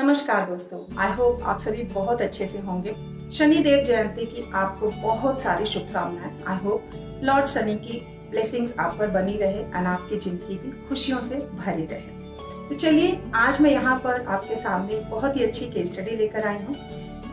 नमस्कार दोस्तों, I hope आप सभी बहुत अच्छे से होंगे। शनिदेव जयंती की आपको बहुत सारी शुभकामनाएं। आई होप लॉर्ड शनि की ब्लेसिंग्स आप पर बनी रहे और आपकी जिंदगी भी खुशियों से भरी रहे। तो चलिए, आज मैं यहाँ पर आपके सामने बहुत ही अच्छी केस स्टडी लेकर आई हूँ।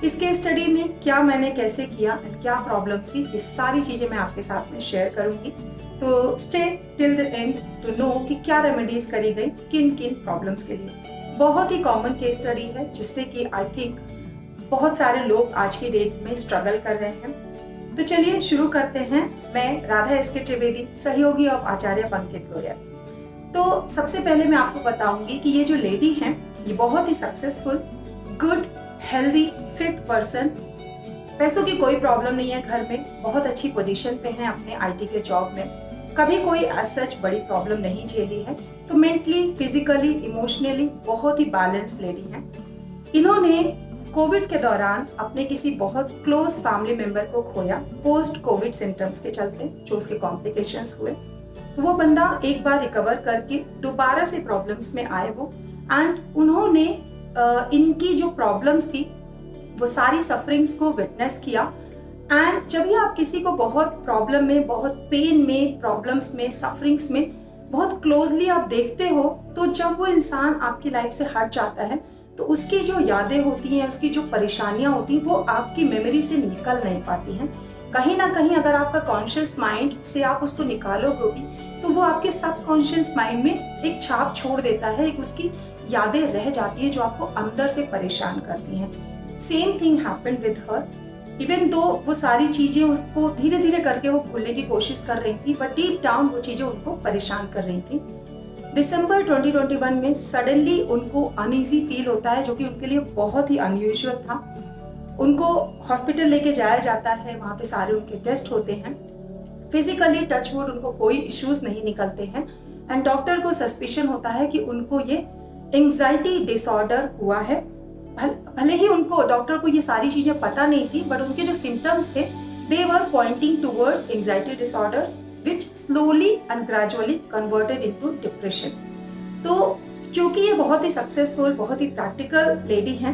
इस केस स्टडी में क्या मैंने कैसे किया एंड क्या प्रॉब्लम्स थी, ये सारी चीजें मैं आपके साथ में शेयर करूंगी। तो stay till the end to know कि क्या रेमेडीज करी गई किन किन प्रॉब्लम्स के लिए। बहुत ही कॉमन केस स्टडी है जिससे कि आई थिंक बहुत सारे लोग आज की डेट में स्ट्रगल कर रहे हैं। तो चलिए शुरू करते हैं। मैं राधा एसके त्रिवेदी, सहयोगी ऑफ आचार्य पंकज गोयल। तो सबसे पहले मैं आपको बताऊंगी कि ये जो लेडी हैं, ये बहुत ही successful, good, healthy, fit person. पैसों की कोई प्रॉब्लम नहीं है घर में, बहुत अच्छी पोजीशन पे हैं अपने आईटी के जॉब में, कभी कोई सच बड़ी प्रॉब्लम नहीं झेली है। तो मेंटली, फिजिकली, इमोशनली बहुत ही बैलेंस लेडी हैं। इन्होंने कोविड के दौरान अपने किसी बहुत क्लोज फैमिली मेंबर को खोया पोस्ट कोविड सिम्टम्स के चलते, जो उसके कॉम्प्लिकेशंस हुए। तो वो बंदा एक बार रिकवर करके दोबारा से प्रॉब्लम्स में आए वो, एंड उन्होंने इनकी जो प्रॉब्लम्स थी वो सारी सफरिंग्स को विटनेस किया। एंड जब भी आप किसी को बहुत प्रॉब्लम में, बहुत पेन में, प्रॉब्लम्स में, सफरिंग्स में बहुत क्लोजली आप देखते हो, तो जब वो इंसान आपकी लाइफ से हट जाता है तो उसकी जो यादें होती हैं, उसकी जो परेशानियां होती हैं, वो आपकी मेमोरी से निकल नहीं पाती हैं। कहीं ना कहीं अगर आपका कॉन्शियस माइंड से आप उसको निकालोगे भी तो वो आपके सबकॉन्शियस माइंड में एक छाप छोड़ देता है, एक उसकी यादें रह जाती है जो आपको अंदर से परेशान करती हैं। Same thing happened with her. Even though वो सारी चीजें उसको धीरे धीरे करके वो भूलने की कोशिश कर रही थी, बट डीप डाउन वो चीजें उनको परेशान कर रही थी। दिसंबर 2021 में सडनली उनको अनईजी फील होता है, जो कि उनके लिए बहुत ही अनयूजुअल था। उनको हॉस्पिटल लेके जाया जाता है, वहाँ पे सारे उनके टेस्ट होते हैं। फिजिकली टचवुड उनको कोई इश्यूज नहीं निकलते हैं, एंड डॉक्टर को सस्पिशन होता है कि उनको ये एंग्जाइटी डिसऑर्डर हुआ है। भले ही उनको, डॉक्टर को ये सारी चीजें पता नहीं थी, बट उनके जो सिम्टम्स थे they were pointing towards anxiety disorders which slowly and gradually converted into depression। तो क्योंकि ये बहुत ही सक्सेसफुल, बहुत ही प्रैक्टिकल लेडी हैं,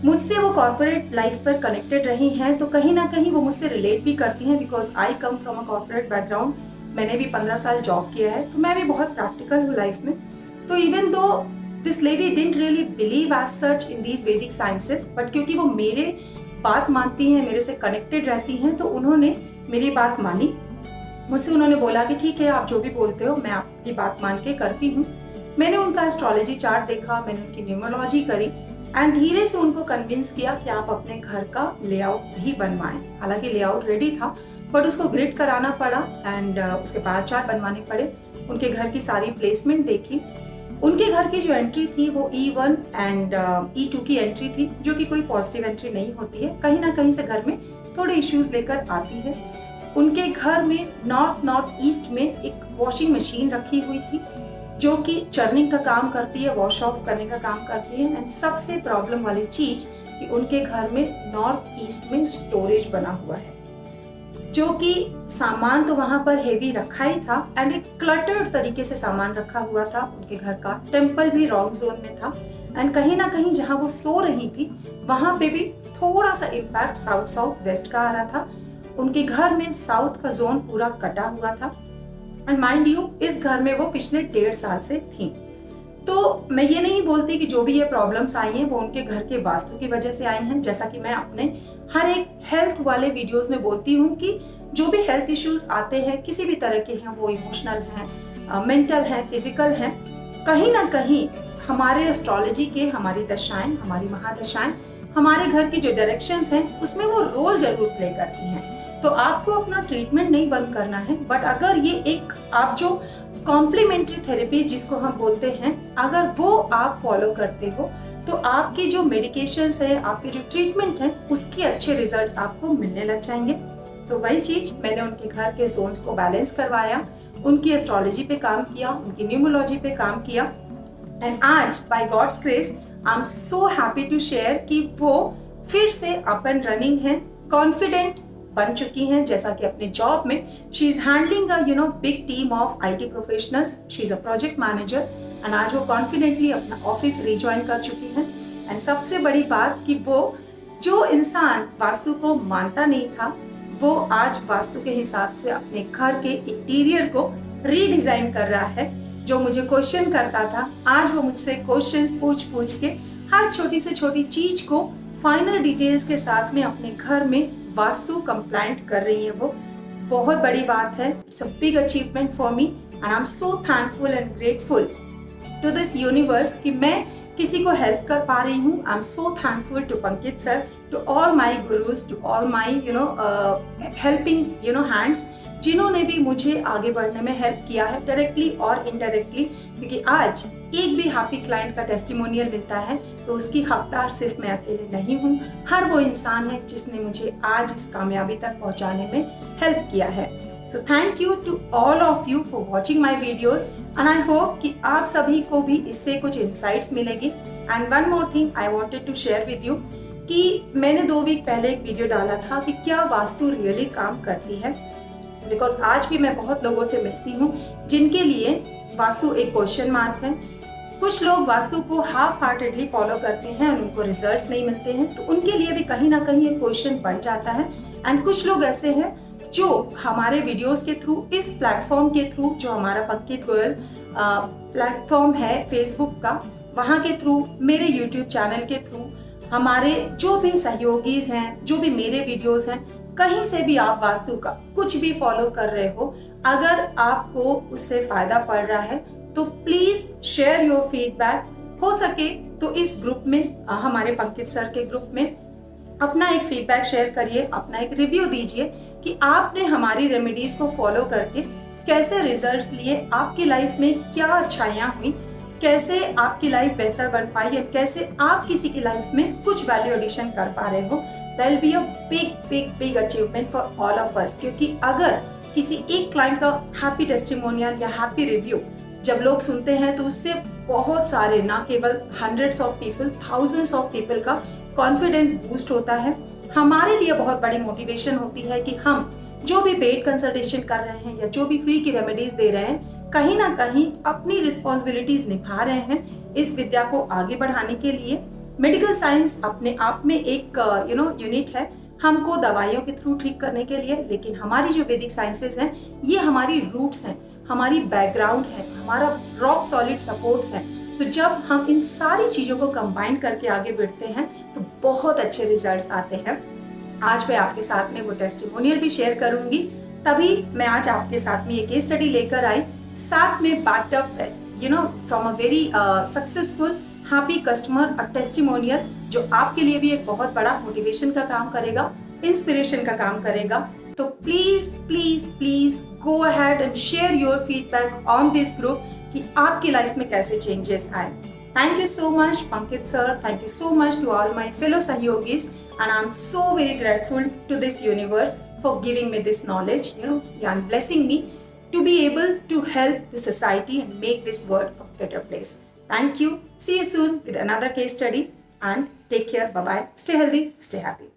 मुझसे वो कॉर्पोरेट लाइफ पर कनेक्टेड रही हैं, तो कहीं ना कहीं वो मुझसे रिलेट भी करती हैं, because I come from a corporate background. मैंने भी 15 साल जॉब किया है, तो मैं भी बहुत प्रैक्टिकल हूँ लाइफ में। तो even though this lady didn't really believe as such in these Vedic sciences, but क्योंकि वो मेरे बात मानती हैं, मेरे से कनेक्टेड रहती हैं, तो उन्होंने मेरी बात मानी। मुझसे उन्होंने बोला कि ठीक है, आप जो भी बोलते हो मैं आपकी बात मान के करती हूँ। मैंने उनका एस्ट्रोलॉजी चार्ट देखा, मैंने उनकी न्यूमरोलॉजी करी, एंड धीरे से उनको कन्विंस किया कि आप अपने घर का लेआउट भी बनवाएं। हालांकि लेआउट रेडी था, बट उसको ग्रिड कराना पड़ा, एंड उसके बार चार्ट बनवाने पड़े। उनके घर की सारी प्लेसमेंट देखी। उनके घर की जो एंट्री थी वो E1 एंड E2 की एंट्री थी, जो कि कोई पॉजिटिव एंट्री नहीं होती है, कहीं ना कहीं से घर में थोड़े इश्यूज लेकर आती है। उनके घर में नॉर्थ ईस्ट में एक वॉशिंग मशीन रखी हुई थी, जो कि चर्निंग का काम करती है, वॉश ऑफ करने का काम करती है। एंड सबसे प्रॉब्लम वाली चीज कि उनके घर में नॉर्थ ईस्ट में स्टोरेज बना हुआ है, जो कि सामान तो वहां पर हेवी रखा ही था, एंड एक क्लटर्ड तरीके से सामान रखा हुआ था। उनके घर का टेम्पल भी रॉन्ग जोन में था, एंड कहीं ना कहीं जहां वो सो रही थी वहां पे भी थोड़ा सा इम्पैक्ट साउथ वेस्ट का आ रहा था। उनके घर में साउथ का जोन पूरा कटा हुआ था, एंड माइंड यू इस घर में वो पिछले 1.5 साल से थी। तो मैं ये नहीं बोलती कि जो भी ये प्रॉब्लम्स आई हैं वो उनके घर के वास्तु की वजह से आई हैं, जैसा कि मैं अपने हर एक हेल्थ वाले वीडियोस में बोलती हूँ कि जो भी हेल्थ इश्यूज आते हैं किसी भी तरह के हैं, वो इमोशनल हैं, मेंटल हैं, फिजिकल हैं, कहीं ना कहीं हमारे एस्ट्रोलॉजी के, हमारी दशाएं, हमारी महादशाएं, हमारे घर की जो डायरेक्शंस हैं उसमें वो रोल जरूर प्ले करती हैं। तो आपको अपना ट्रीटमेंट नहीं बंद करना है, बट अगर ये एक आप जो कॉम्प्लीमेंट्री थेरेपी जिसको हम बोलते हैं, अगर वो आप फॉलो करते हो तो आपकी जो मेडिकेशंस है, आपके जो ट्रीटमेंट है, उसके अच्छे रिजल्ट्स आपको मिलने लग जाएंगे। तो वही चीज मैंने उनके घर के जोन्स को बैलेंस करवाया, उनकी एस्ट्रोलॉजी पे काम किया, उनकी न्यूमरोलॉजी पे काम किया, एंड आज by God's grace I am so happy to share कि वो फिर से अप एंड रनिंग है, कॉन्फिडेंट बन चुकी हैं। जैसा कि अपने जॉब में she is handling a big team of IT professionals, she is a project manager, and आज वो कॉन्फिडेंटली अपना ऑफिस रिज्वाइन कर चुकी हैं। एंड सबसे बड़ी बात कि वो जो इंसान वास्तु को मानता नहीं था, वो आज वास्तु के हिसाब से अपने घर के इंटीरियर को रीडिजाइन कर रहा है। जो मुझे क्वेश्चन करता था, आज वो मुझसे क्वेश्चंस पूछ के हर छोटी से छोटी चीज को फाइनल डिटेल्स के साथ में अपने घर में वास्तु कंप्लाइंट कर रही है। वो बहुत बड़ी बात है। It's a big achievement for me and I am so thankful and grateful to this universe कि मैं किसी को हेल्प कर पा रही हूँ। I am so thankful to Pankit sir, to all my gurus, to all my helping hands, जिन्होंने भी मुझे आगे बढ़ने में हेल्प किया है डायरेक्टली और इनडायरेक्टली। क्योंकि आज एक भी हैप्पी क्लाइंट का टेस्टिमोनियल मिलता है तो उसकी हकदार सिर्फ मैं अकेले नहीं हूँ, हर वो इंसान है जिसने मुझे आज इस कामयाबी तक पहुँचाने में हेल्प किया है। So thank you to all of you for watching my videos and I hope कि आप सभी को भी इससे कुछ इंसाइट्स मिलेगी। And one more thing I wanted to share with you कि मैंने 2 वीक पहले एक वीडियो डाला था कि क्या वास्तु रियली काम करती है। बिकॉज आज भी मैं बहुत लोगों से मिलती हूँ जिनके लिए वास्तु एक क्वेश्चन मार्क है। कुछ लोग वास्तु को हाफ हार्टेडली फॉलो करते हैं और उनको रिजल्ट्स नहीं मिलते हैं, तो उनके लिए भी कहीं ना कहीं एक क्वेश्चन बन जाता है। एंड कुछ लोग ऐसे हैं जो हमारे वीडियोस के थ्रू, इस प्लेटफॉर्म के थ्रू, जो हमारा पंकित गोयल प्लेटफॉर्म है फेसबुक का, वहाँ के थ्रू, मेरे यूट्यूब चैनल के थ्रू, हमारे जो भी सहयोगी हैं, जो भी मेरे वीडियोस हैं, कहीं से भी आप वास्तु का कुछ भी फॉलो कर रहे हो, अगर आपको उससे फायदा पड़ रहा है तो प्लीज शेयर योर फीडबैक। हो सके तो इस ग्रुप में, हमारे पंकित सर के ग्रुप में अपना एक फीडबैक शेयर करिए, अपना एक रिव्यू दीजिए कि आपने हमारी रेमेडीज को फॉलो करके कैसे रिजल्ट्स लिए, आपकी लाइफ में क्या अच्छाइयाँ हुई, कैसे आपकी लाइफ बेहतर बन पाई है, कैसे आप किसी की लाइफ में कुछ वैल्यू एडिशन कर पा रहे हो। That will be a big achievement for all of us। क्योंकि अगर किसी एक क्लाइंट का हैप्पी टेस्टिमोनियल या हैप्पी रिव्यू जब लोग सुनते हैं तो उससे बहुत सारे, ना केवल hundreds of people, thousands of people का कॉन्फिडेंस बूस्ट होता है। हमारे लिए बहुत बड़ी मोटिवेशन होती है कि हम जो भी पेड कंसल्टेशन कर रहे हैं या जो भी फ्री की रेमेडीज दे रहे हैं, कहीं ना कहीं अपनी रिस्पॉन्सिबिलिटीज निभा रहे हैं इस विद्या को आगे बढ़ाने के लिए। मेडिकल साइंस अपने आप में एक यूनिट है हमको दवाइयों के थ्रू ठीक करने के लिए, लेकिन हमारी जो वैदिक साइंसेस हैं, ये हमारी रूट्स हैं, हमारी बैकग्राउंड है, हमारा रॉक सॉलिड सपोर्ट है। तो जब हम इन सारी चीजों को कंबाइन करके आगे बढ़ते हैं तो बहुत अच्छे रिजल्ट्स आते हैं। आज मैं आपके साथ में वो टेस्टिमोनियल भी शेयर करूंगी, तभी मैं आज आपके साथ में एक केस स्टडी लेकर आई, साथ में backed up from a very successful happy customer, a testimonial, जो आपके लिए भी एक बहुत बड़ा मोटिवेशन का काम करेगा, इंस्पिरेशन का काम करेगा। तो please please please go ahead and share your feedback on this group कि आपकी लाइफ में कैसे चेंजेस आए। Thank you so much, Pankit sir. Thank you so much to all my fellow Sahyogis, and I'm so very grateful to this universe for giving me this knowledge, and blessing me to be able to help the society and make this world a better place. Thank you. See you soon with another case study, and take care. Bye bye. Stay healthy. Stay happy.